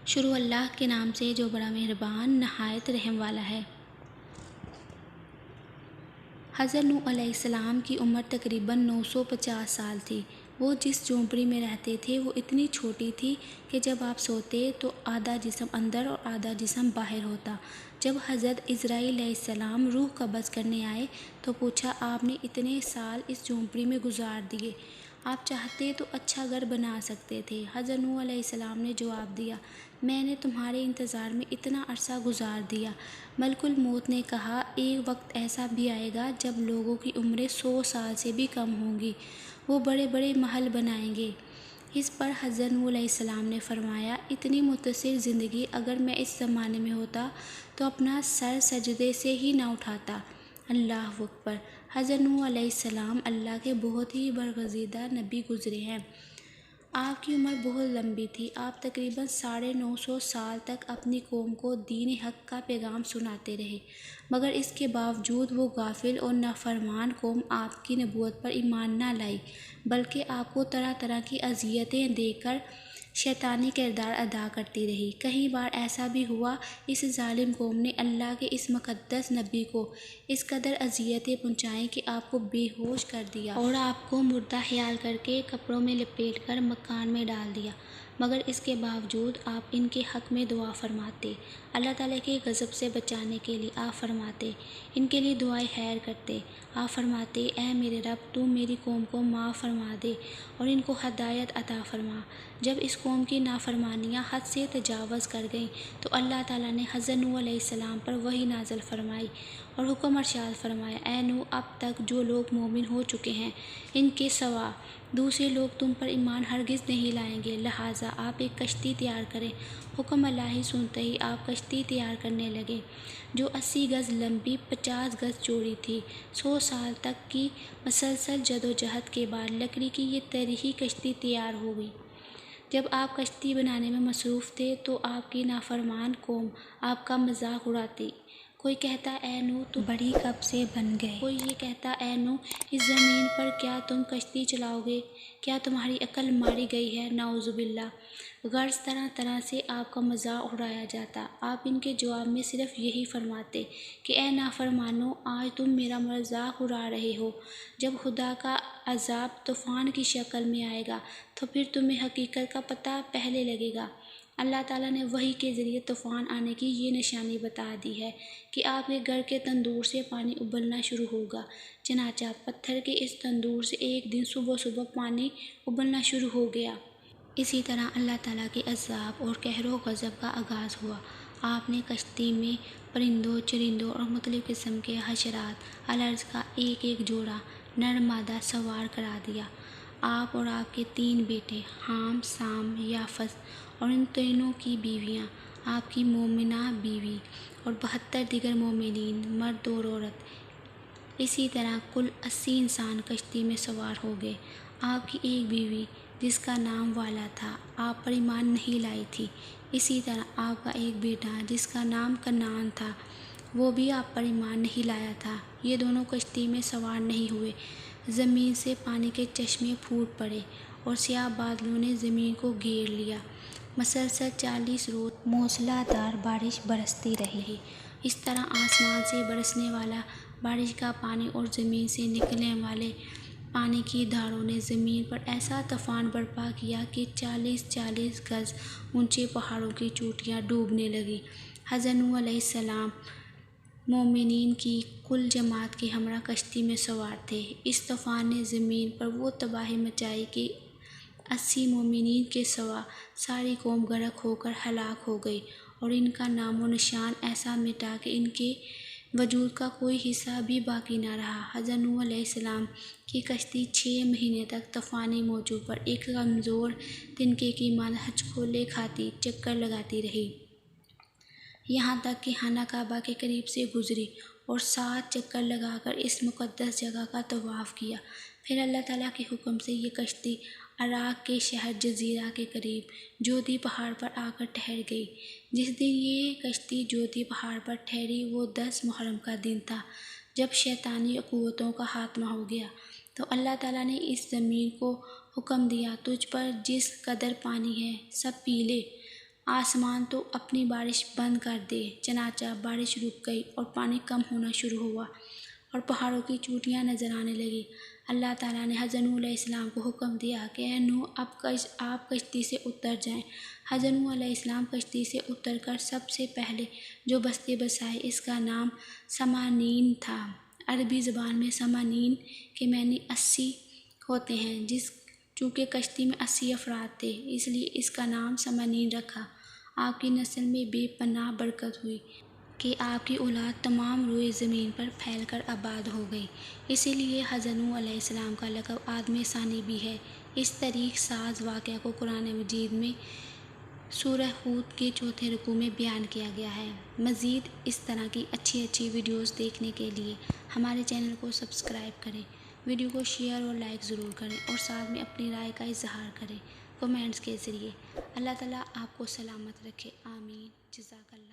شروع اللہ کے نام سے جو بڑا مہربان نہایت رحم والا ہے۔ حضرت نوح علیہ السلام کی عمر تقریباً 950 سال تھی۔ وہ جس جھونپڑی میں رہتے تھے وہ اتنی چھوٹی تھی کہ جب آپ سوتے تو آدھا جسم اندر اور آدھا جسم باہر ہوتا۔ جب حضرت عزرائیل علیہ السلام روح قبض کرنے آئے تو پوچھا، آپ نے اتنے سال اس جھونپڑی میں گزار دیے، آپ چاہتے تو اچھا گھر بنا سکتے تھے۔ حضرت نوح علیہ السلام نے جواب دیا، میں نے تمہارے انتظار میں اتنا عرصہ گزار دیا۔ ملک الموت نے کہا، ایک وقت ایسا بھی آئے گا جب لوگوں کی عمریں 100 سال سے بھی کم ہوں گی، وہ بڑے بڑے محل بنائیں گے۔ اس پر حضرت نوح علیہ السلام نے فرمایا، اتنی مختصر زندگی اگر میں اس زمانے میں ہوتا تو اپنا سر سجدے سے ہی نہ اٹھاتا۔ اللہ اکبر۔ حضرت نوح علیہ السلام اللہ کے بہت ہی برگزیدہ نبی گزرے ہیں۔ آپ کی عمر بہت لمبی تھی۔ آپ تقریباً 950 سال تک اپنی قوم کو دین حق کا پیغام سناتے رہے، مگر اس کے باوجود وہ غافل اور نافرمان قوم آپ کی نبوت پر ایمان نہ لائی، بلکہ آپ کو طرح طرح کی اذیتیں دے کر شیطانی کردار ادا کرتی رہی۔ کئی بار ایسا بھی ہوا اس ظالم قوم نے اللہ کے اس مقدس نبی کو اس قدر اذیتیں پہنچائیں کہ آپ کو بے ہوش کر دیا اور آپ کو مردہ خیال کر کے کپڑوں میں لپیٹ کر مکان میں ڈال دیا، مگر اس کے باوجود آپ ان کے حق میں دعا فرماتے، اللہ تعالیٰ کے غضب سے بچانے کے لیے آپ فرماتے، ان کے لیے دعائے خیر کرتے۔ آپ فرماتے، اے میرے رب، تو میری قوم کو معاف فرما دے اور ان کو ہدایت عطا فرما۔ جب اس قوم کی نافرمانیاں حد سے تجاوز کر گئیں تو اللہ تعالیٰ نے حضرت نوح علیہ السلام پر وحی نازل فرمائی اور حکم ارشاد فرمایا، اے نوح، اب تک جو لوگ مومن ہو چکے ہیں ان کے سوا دوسرے لوگ تم پر ایمان ہرگز نہیں لائیں گے، لہٰذا آپ ایک کشتی تیار کریں۔ حکم الہی سنتے ہی آپ کشتی تیار کرنے لگے جو 80 گز لمبی، 50 گز چوڑی تھی۔ 100 سال تک کی مسلسل جدوجہد کے بعد لکڑی کی یہ تریخی کشتی تیار ہو گئی۔ جب آپ کشتی بنانے میں مصروف تھے تو آپ کی نافرمان قوم آپ کا مذاق اڑاتی۔ کوئی کہتا، اے نوح تم بڑی کب سے بن گئے؟ کوئی یہ کہتا، اے نوح، اس زمین پر کیا تم کشتی چلاؤ گے؟ کیا تمہاری عقل ماری گئی ہے؟ نعوذ باللہ۔ غرض طرح طرح سے آپ کا مذاق اڑایا جاتا۔ آپ ان کے جواب میں صرف یہی فرماتے کہ اے نافرمانوں، آج تم میرا مذاق اڑا رہے ہو، جب خدا کا عذاب طوفان کی شکل میں آئے گا تو پھر تمہیں حقیقت کا پتہ پہلے لگے گا۔ اللہ تعالیٰ نے وحی کے ذریعے طوفان آنے کی یہ نشانی بتا دی ہے کہ آپ کے گھر کے تندور سے پانی ابلنا شروع ہوگا۔ چنانچہ پتھر کے اس تندور سے ایک دن صبح صبح پانی ابلنا شروع ہو گیا۔ اسی طرح اللہ تعالیٰ کے عذاب اور قہر و غضب کا آغاز ہوا۔ آپ نے کشتی میں پرندوں، چرندوں اور مختلف قسم کے حشرات الارض کا ایک ایک جوڑا نر مادہ سوار کرا دیا۔ آپ اور آپ کے 3 بیٹے حام، سام، یافس اور ان تینوں کی بیویاں، آپ کی مومنہ بیوی اور 72 دیگر مومنین مرد اور عورت، اسی طرح کل 80 انسان کشتی میں سوار ہو گئے۔ آپ کی ایک بیوی جس کا نام والا تھا آپ پر ایمان نہیں لائی تھی۔ اسی طرح آپ کا ایک بیٹا جس کا نام کنعان تھا وہ بھی آپ پر ایمان نہیں لایا تھا۔ یہ دونوں کشتی میں سوار نہیں ہوئے۔ زمین سے پانی کے چشمے پھوٹ پڑے اور سیاہ بادلوں نے زمین کو گھیر لیا۔ مسلسل 40 روز موسلا دھار بارش برستی رہی۔ اس طرح آسمان سے برسنے والا بارش کا پانی اور زمین سے نکلنے والے پانی کی دھاروں نے زمین پر ایسا طوفان برپا کیا کہ 40 گز اونچے پہاڑوں کی چوٹیاں ڈوبنے لگیں۔ حضرت نوح علیہ السلام مومنین کی کل جماعت کے ہمراہ کشتی میں سوار تھے۔ اس طوفان نے زمین پر وہ تباہی مچائی کہ 80 مومنین کے سوا ساری قوم غرق ہو کر ہلاک ہو گئی اور ان کا نام و نشان ایسا مٹا کہ ان کے وجود کا کوئی حصہ بھی باقی نہ رہا۔ حضرت نوح علیہ السلام کی کشتی 6 مہینے تک طوفانی موجوں پر ایک کمزور تنکے کی مانند ہچکولے کھاتی چکر لگاتی رہی، یہاں تک کہ خانہ کعبہ کے قریب سے گزری اور 7 چکر لگا کر اس مقدس جگہ کا طواف کیا۔ پھر اللہ تعالیٰ کے حکم سے یہ کشتی عراق کے شہر جزیرہ کے قریب جودھی پہاڑ پر آ کر ٹھہر گئی۔ جس دن یہ کشتی جودھی پہاڑ پر ٹھہری وہ 10 محرم کا دن تھا، جب شیطانی قوتوں کا خاتمہ ہو گیا۔ تو اللہ تعالیٰ نے اس زمین کو حکم دیا، تجھ پر جس قدر پانی ہے سب پی لے۔ آسمان تو اپنی بارش بند کر دے۔ چنانچہ بارش رک گئی اور پانی کم ہونا شروع ہوا اور پہاڑوں کی چوٹیاں نظر آنے لگیں۔ اللہ تعالیٰ نے حضرت نوح علیہ السلام کو حکم دیا کہ اے نوح، آپ کشتی سے اتر جائیں۔ حضرت نوح علیہ السلام کشتی سے اتر کر سب سے پہلے جو بستی بسائی، اس کا نام سمانین تھا۔ عربی زبان میں سمانین کے معنی 80 ہوتے ہیں۔ چونکہ کشتی میں 80 افراد تھے، اس لیے اس کا نام سمانین رکھا۔ آپ کی نسل میں بے پناہ برکت ہوئی کہ آپ کی اولاد تمام روئے زمین پر پھیل کر آباد ہو گئی۔ اسی لیے حضرت نوح علیہ السلام کا لقب آدم ثانی بھی ہے۔ اس طریق ساز واقعہ کو قرآن مجید میں سورہ ہود کے 4 رکوع میں بیان کیا گیا ہے۔ مزید اس طرح کی اچھی ویڈیوز دیکھنے کے لیے ہمارے چینل کو سبسکرائب کریں، ویڈیو کو شیئر اور لائک ضرور کریں اور ساتھ میں اپنی رائے کا اظہار کریں کمنٹس کے ذریعے۔ اللہ تعالیٰ آپ کو سلامت رکھے، آمین۔ جزاک اللہ۔